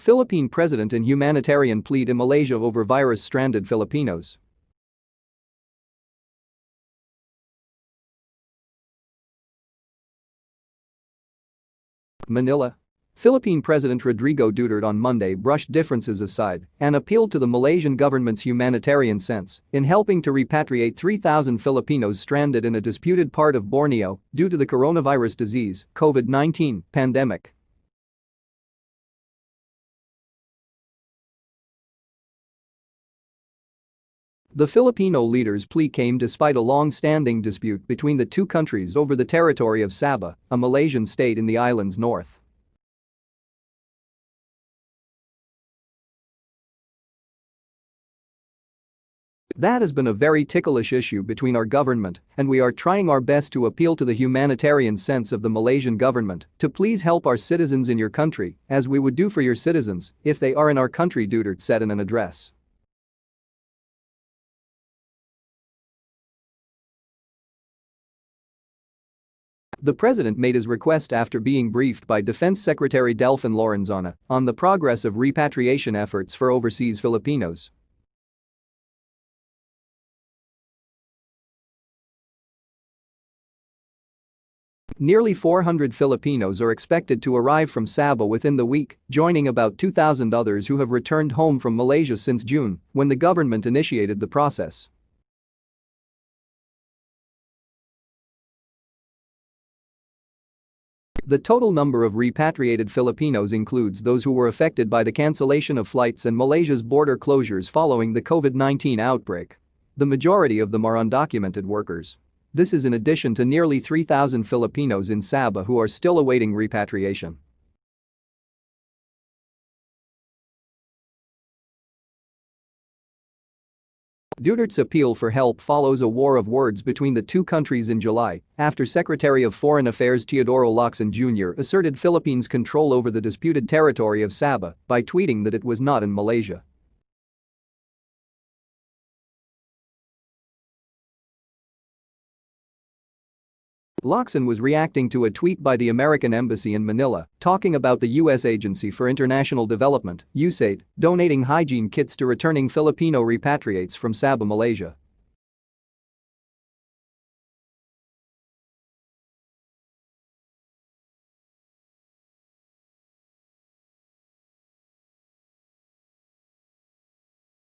Philippine president in humanitarian plea to Malaysia over virus-stranded Filipinos. Manila. Philippine President Rodrigo Duterte on Monday brushed differences aside and appealed to the Malaysian government's humanitarian sense in helping to repatriate 3,000 Filipinos stranded in a disputed part of Borneo due to the coronavirus disease, COVID-19, pandemic. The Filipino leader's plea came despite a long-standing dispute between the two countries over the territory of Sabah, a Malaysian state in the island's north. That has been a very ticklish issue between our government, and we are trying our best to appeal to the humanitarian sense of the Malaysian government to please help our citizens in your country, as we would do for your citizens if they are in our country, Duterte said in an address. The president made his request after being briefed by Defense Secretary Delfin Lorenzana on the progress of repatriation efforts for overseas Filipinos. Nearly 400 Filipinos are expected to arrive from Sabah within the week, joining about 2,000 others who have returned home from Malaysia since June, when the government initiated the process. The total number of repatriated Filipinos includes those who were affected by the cancellation of flights and Malaysia's border closures following the COVID-19 outbreak. The majority of them are undocumented workers. This is in addition to nearly 3,000 Filipinos in Sabah who are still awaiting repatriation. Duterte's appeal for help follows a war of words between the two countries in July after Secretary of Foreign Affairs Teodoro Locsin Jr. asserted Philippines' control over the disputed territory of Sabah by tweeting that it was not in Malaysia. Locsin was reacting to a tweet by the American Embassy in Manila talking about the U.S. Agency for International Development, USAID, donating hygiene kits to returning Filipino repatriates from Sabah, Malaysia.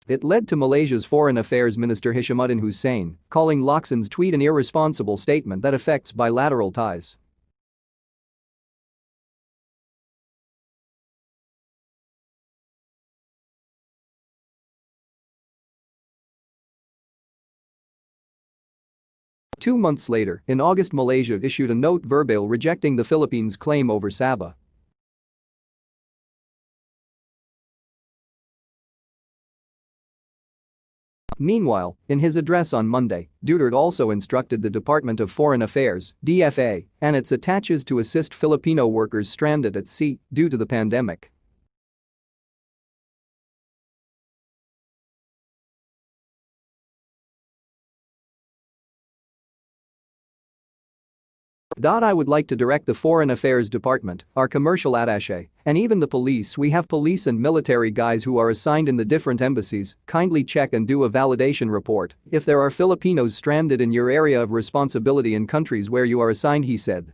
It led to Malaysia's Foreign Affairs Minister Hishamuddin Hussein calling Locsin's tweet an irresponsible statement that affects bilateral ties. Two months later, in August, Malaysia issued a note verbale rejecting the Philippines' claim over Sabah. Meanwhile, in his address on Monday, Duterte also instructed the Department of Foreign Affairs (DFA) and its attaches to assist Filipino workers stranded at sea due to the pandemic. I would like to direct the Foreign Affairs Department, our commercial attaché, and even the police. We have police and military guys who are assigned in the different embassies. Kindly check and do a validation report if there are Filipinos stranded in your area of responsibility in countries where you are assigned, he said.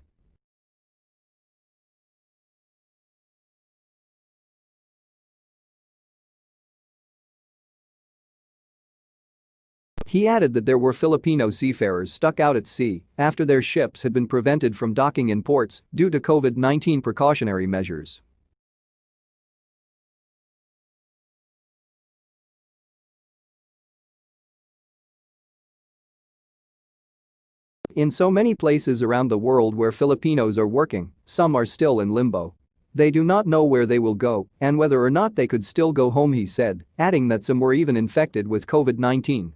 He added that there were Filipino seafarers stuck out at sea after their ships had been prevented from docking in ports due to COVID-19 precautionary measures. In so many places around the world where Filipinos are working, some are still in limbo. They do not know where they will go and whether or not they could still go home, he said, adding that some were even infected with COVID-19.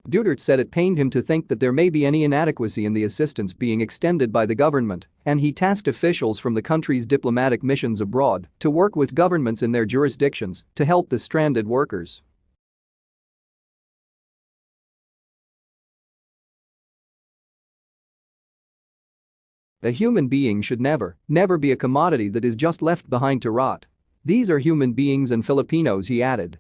Duterte said it pained him to think that there may be any inadequacy in the assistance being extended by the government, and he tasked officials from the country's diplomatic missions abroad to work with governments in their jurisdictions to help the stranded workers. A human being should never be a commodity that is just left behind to rot. These are human beings and Filipinos, he added.